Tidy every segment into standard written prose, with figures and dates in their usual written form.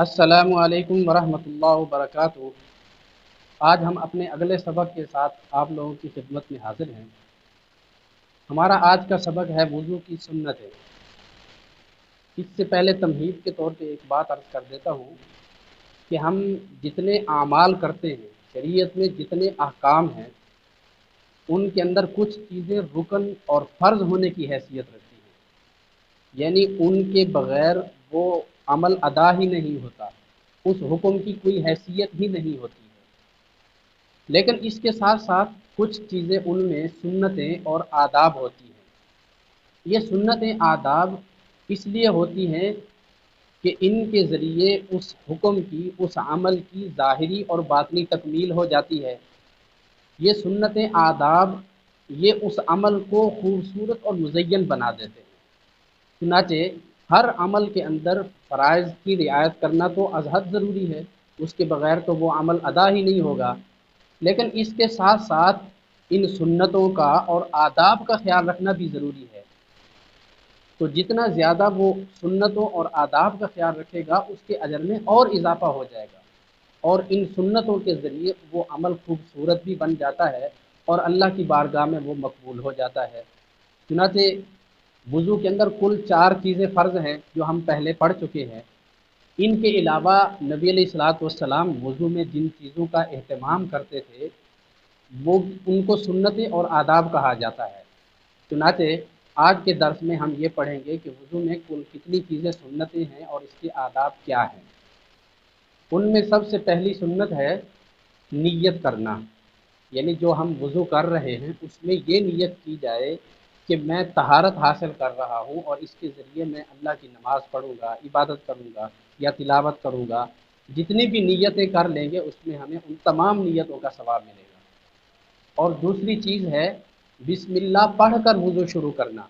السلام علیکم ورحمۃ اللہ وبرکاتہ۔ آج ہم اپنے اگلے سبق کے ساتھ آپ لوگوں کی خدمت میں حاضر ہیں۔ ہمارا آج کا سبق ہے وضو کی سنتیں۔ اس سے پہلے تمہید کے طور پہ ایک بات عرض کر دیتا ہوں کہ ہم جتنے اعمال کرتے ہیں، شریعت میں جتنے احکام ہیں، ان کے اندر کچھ چیزیں رکن اور فرض ہونے کی حیثیت رکھتی ہیں، یعنی ان کے بغیر وہ عمل ادا ہی نہیں ہوتا، اس حکم کی کوئی حیثیت ہی نہیں ہوتی ہے۔ لیکن اس کے ساتھ ساتھ کچھ چیزیں ان میں سنتیں اور آداب ہوتی ہیں۔ یہ سنتیں آداب اس لیے ہوتی ہیں کہ ان کے ذریعے اس حکم کی، اس عمل کی ظاہری اور باطنی تکمیل ہو جاتی ہے۔ یہ سنتیں آداب یہ اس عمل کو خوبصورت اور مزین بنا دیتے ہیں۔ چنانچہ ہر عمل کے اندر فرائض کی رعایت کرنا تو از حد ضروری ہے، اس کے بغیر تو وہ عمل ادا ہی نہیں ہوگا۔ لیکن اس کے ساتھ ساتھ ان سنتوں کا اور آداب کا خیال رکھنا بھی ضروری ہے۔ تو جتنا زیادہ وہ سنتوں اور آداب کا خیال رکھے گا، اس کے اجر میں اور اضافہ ہو جائے گا، اور ان سنتوں کے ذریعے وہ عمل خوبصورت بھی بن جاتا ہے اور اللہ کی بارگاہ میں وہ مقبول ہو جاتا ہے۔ چنانچہ وضو کے اندر کل 4 چیزیں فرض ہیں جو ہم پہلے پڑھ چکے ہیں۔ ان کے علاوہ نبی علیہ الصلاۃ والسلام وضو میں جن چیزوں کا اہتمام کرتے تھے، وہ ان کو سنتیں اور آداب کہا جاتا ہے۔ چنانچہ آج کے درس میں ہم یہ پڑھیں گے کہ وضو میں کل کتنی چیزیں سنتیں ہیں اور اس کے آداب کیا ہیں۔ ان میں سب سے پہلی سنت ہے نیت کرنا، یعنی جو ہم وضو کر رہے ہیں اس میں یہ نیت کی جائے کہ میں طہارت حاصل کر رہا ہوں اور اس کے ذریعے میں اللہ کی نماز پڑھوں گا، عبادت کروں گا یا تلاوت کروں گا۔ جتنی بھی نیتیں کر لیں گے اس میں ہمیں ان تمام نیتوں کا ثواب ملے گا۔ اور دوسری چیز ہے بسم اللہ پڑھ کر وضو شروع کرنا۔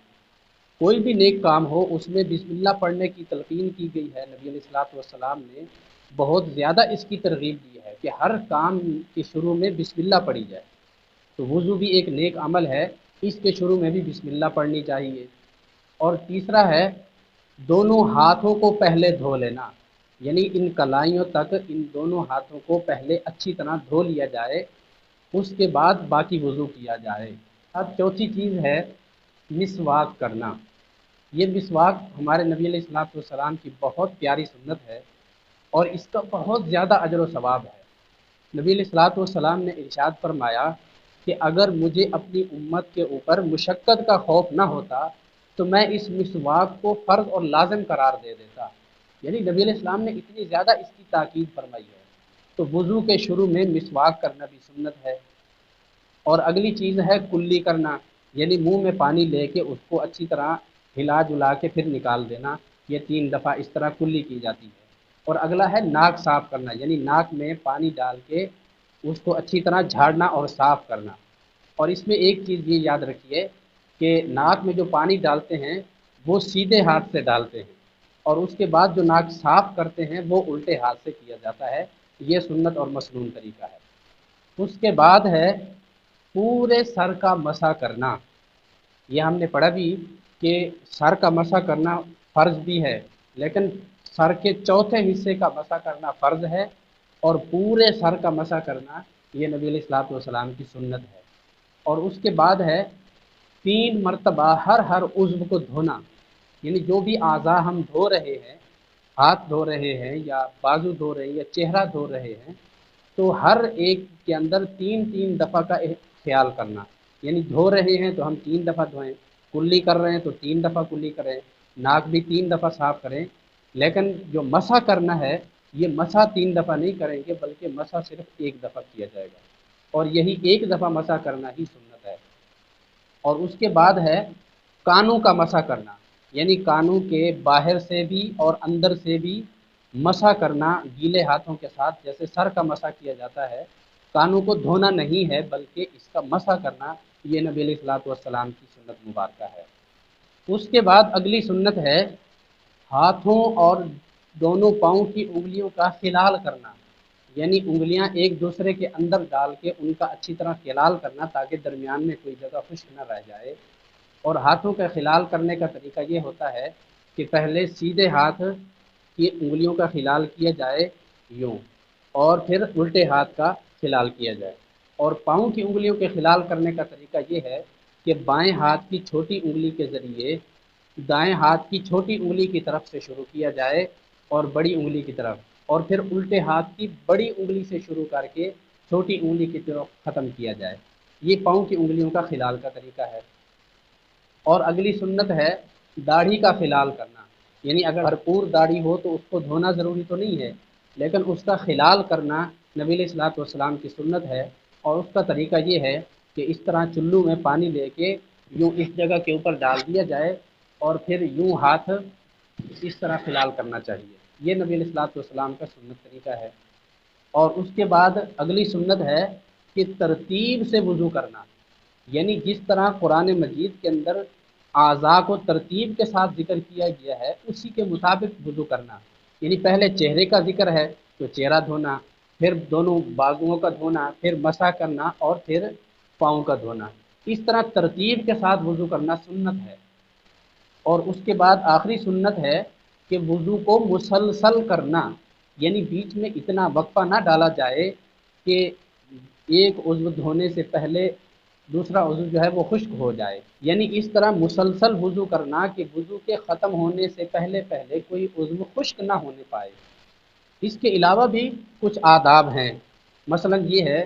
کوئی بھی نیک کام ہو اس میں بسم اللہ پڑھنے کی تلقین کی گئی ہے۔ نبی علیہ الصلوۃ والسلام نے بہت زیادہ اس کی ترغیب دی ہے کہ ہر کام کے شروع میں بسم اللہ پڑھی جائے۔ تو وضو بھی ایک نیک عمل ہے، اس کے شروع میں بھی بسم اللہ پڑھنی چاہیے۔ اور تیسرا ہے دونوں ہاتھوں کو پہلے دھو لینا، یعنی ان کلائیوں تک ان دونوں ہاتھوں کو پہلے اچھی طرح دھو لیا جائے، اس کے بعد باقی وضو کیا جائے۔ اب چوتھی چیز ہے مسواک کرنا۔ یہ مسواک ہمارے نبی علیہ الصلوۃ والسلام کی بہت پیاری سنت ہے اور اس کا بہت زیادہ اجر و ثواب ہے۔ نبی علیہ الصلوۃ والسلام نے ارشاد فرمایا کہ اگر مجھے اپنی امت کے اوپر مشقت کا خوف نہ ہوتا تو میں اس مسواک کو فرض اور لازم قرار دے دیتا۔ یعنی نبی علیہ السلام نے اتنی زیادہ اس کی تاکید فرمائی ہے۔ تو وضو کے شروع میں مسواک کرنا بھی سنت ہے۔ اور اگلی چیز ہے کلی کرنا، یعنی منہ میں پانی لے کے اس کو اچھی طرح ہلا جلا کے پھر نکال دینا۔ یہ 3 دفعہ اس طرح کلی کی جاتی ہے۔ اور اگلا ہے ناک صاف کرنا، یعنی ناک میں پانی ڈال کے اس کو اچھی طرح جھاڑنا اور صاف کرنا۔ اور اس میں ایک چیز یہ یاد رکھیے کہ ناک میں جو پانی ڈالتے ہیں وہ سیدھے ہاتھ سے ڈالتے ہیں، اور اس کے بعد جو ناک صاف کرتے ہیں وہ الٹے ہاتھ سے کیا جاتا ہے۔ یہ سنت اور مسنون طریقہ ہے۔ اس کے بعد ہے پورے سر کا مسح کرنا۔ یہ ہم نے پڑھا بھی کہ سر کا مسح کرنا فرض بھی ہے، لیکن سر کے چوتھے حصے کا مسح کرنا فرض ہے، اور پورے سر کا مسح کرنا یہ نبی علیہ الصلوۃ والسلام کی سنت ہے۔ اور اس کے بعد ہے 3 مرتبہ ہر عضو کو دھونا، یعنی جو بھی اعضاء ہم دھو رہے ہیں، ہاتھ دھو رہے ہیں یا بازو دھو رہے ہیں یا چہرہ دھو رہے ہیں، تو ہر ایک کے اندر 3 3 دفعہ کا خیال کرنا۔ یعنی دھو رہے ہیں تو ہم 3 دفعہ دھوئیں، کلی کر رہے ہیں تو 3 دفعہ کلی کریں، ناک بھی 3 دفعہ صاف کریں۔ لیکن جو مسح کرنا ہے یہ مسح 3 دفعہ نہیں کریں گے، بلکہ مسح صرف 1 دفعہ کیا جائے گا، اور یہی 1 دفعہ مسح کرنا ہی سنت ہے۔ اور اس کے بعد ہے کانوں کا مسح کرنا، یعنی کانوں کے باہر سے بھی اور اندر سے بھی مسح کرنا گیلے ہاتھوں کے ساتھ، جیسے سر کا مسح کیا جاتا ہے۔ کانوں کو دھونا نہیں ہے بلکہ اس کا مسح کرنا یہ نبی علیہ الصلوۃ والسلام کی سنت مبارکہ ہے۔ اس کے بعد اگلی سنت ہے ہاتھوں اور دونوں پاؤں کی انگلیوں کا خلال کرنا، یعنی انگلیاں ایک دوسرے کے اندر ڈال کے ان کا اچھی طرح خلال کرنا تاکہ درمیان میں کوئی جگہ خشک نہ رہ جائے۔ اور ہاتھوں کا خلال کرنے کا طریقہ یہ ہوتا ہے کہ پہلے سیدھے ہاتھ کہ انگلیوں کا خلال کیا جائے یوں، اور پھر الٹے ہاتھ کا خلال کیا جائے۔ اور پاؤں کی انگلیوں کے خلال کرنے کا طریقہ یہ ہے کہ بائیں ہاتھ کی چھوٹی انگلی کے ذریعے دائیں ہاتھ کی چھوٹی انگلی کی طرف سے شروع کیا جائے اور بڑی انگلی کی طرف، اور پھر الٹے ہاتھ کی بڑی انگلی سے شروع کر کے چھوٹی انگلی کی طرف ختم کیا جائے۔ یہ پاؤں کی انگلیوں کا خلال کا طریقہ ہے۔ اور اگلی سنت ہے داڑھی کا خلال کرنا، یعنی اگر بھرپور داڑھی ہو تو اس کو دھونا ضروری تو نہیں ہے، لیکن اس کا خلال کرنا نبی علیہ الصلوۃ والسلام کی سنت ہے۔ اور اس کا طریقہ یہ ہے کہ اس طرح چلو میں پانی لے کے یوں اس جگہ کے اوپر ڈال دیا جائے اور پھر یوں ہاتھ اس طرح خلال کرنا چاہیے۔ یہ نبی علیہ الصلوۃ والسلام کا سنت طریقہ ہے۔ اور اس کے بعد اگلی سنت ہے کہ ترتیب سے وضو کرنا، یعنی جس طرح قرآن مجید کے اندر اعضاء کو ترتیب کے ساتھ ذکر کیا گیا ہے اسی کے مطابق وضو کرنا، یعنی پہلے چہرے کا ذکر ہے تو چہرہ دھونا، پھر دونوں بازوؤں کا دھونا، پھر مسح کرنا اور پھر پاؤں کا دھونا، اس طرح ترتیب کے ساتھ وضو کرنا سنت ہے۔ اور اس کے بعد آخری سنت ہے کہ وضو کو مسلسل کرنا، یعنی بیچ میں اتنا وقفہ نہ ڈالا جائے کہ ایک عضو دھونے سے پہلے دوسرا عضو جو ہے وہ خشک ہو جائے، یعنی اس طرح مسلسل وضو کرنا کہ وضو کے ختم ہونے سے پہلے پہلے کوئی عضو خشک نہ ہونے پائے۔ اس کے علاوہ بھی کچھ آداب ہیں، مثلا یہ ہے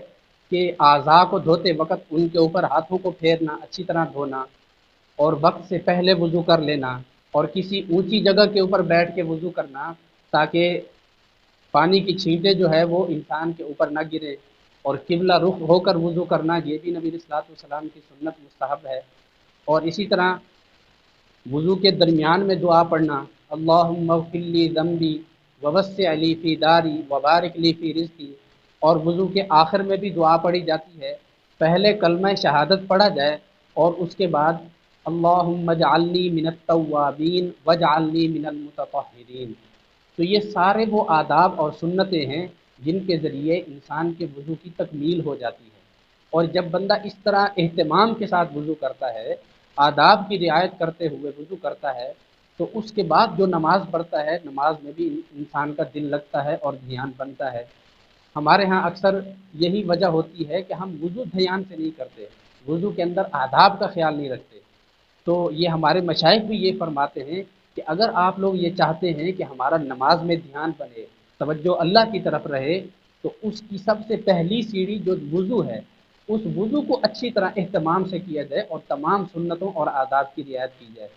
کہ اعضاء کو دھوتے وقت ان کے اوپر ہاتھوں کو پھیرنا، اچھی طرح دھونا، اور وقت سے پہلے وضو کر لینا، اور کسی اونچی جگہ کے اوپر بیٹھ کے وضو کرنا تاکہ پانی کی چھینٹیں جو ہے وہ انسان کے اوپر نہ گرے، اور قبلہ رخ ہو کر وضو کرنا یہ بھی نبی صلی اللہ علیہ وسلم کی سنت مستحب ہے۔ اور اسی طرح وضو کے درمیان میں دعا پڑھنا، اللہم اغفر لی ذنبی ووسع لی فی داری وبارک لی فی رزقی، اور وضو کے آخر میں بھی دعا پڑھی جاتی ہے۔ پہلے کلمہ شہادت پڑھا جائے اور اس کے بعد اللہم اجعلنی من التوابین واجعلنی من المتطہرین۔ تو یہ سارے وہ آداب اور سنتیں ہیں جن کے ذریعے انسان کے وضو کی تکمیل ہو جاتی ہے۔ اور جب بندہ اس طرح اہتمام کے ساتھ وضو کرتا ہے، آداب کی رعایت کرتے ہوئے وضو کرتا ہے، تو اس کے بعد جو نماز پڑھتا ہے نماز میں بھی انسان کا دل لگتا ہے اور دھیان بنتا ہے۔ ہمارے ہاں اکثر یہی وجہ ہوتی ہے کہ ہم وضو دھیان سے نہیں کرتے، وضو کے اندر آداب کا خیال نہیں رکھتے۔ تو یہ ہمارے مشائخ بھی یہ فرماتے ہیں کہ اگر آپ لوگ یہ چاہتے ہیں کہ ہمارا نماز میں دھیان بنے، توجہ اللہ کی طرف رہے، تو اس کی سب سے پہلی سیڑھی جو وضو ہے، اس وضو کو اچھی طرح اہتمام سے کیا جائے اور تمام سنتوں اور آداب کی رعایت کی جائے۔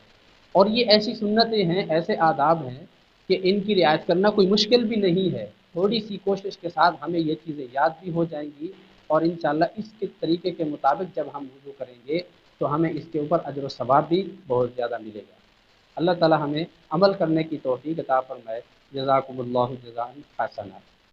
اور یہ ایسی سنتیں ہیں، ایسے آداب ہیں کہ ان کی رعایت کرنا کوئی مشکل بھی نہیں ہے، تھوڑی سی کوشش کے ساتھ ہمیں یہ چیزیں یاد بھی ہو جائیں گی، اور انشاءاللہ اس کے طریقے کے مطابق جب ہم وضو کریں گے تو ہمیں اس کے اوپر اجر و ثواب بھی بہت زیادہ ملے گا۔ اللہ تعالی ہمیں عمل کرنے کی توفیق عطا فرمائے۔ جزاکم اللہ جزاء حسنا۔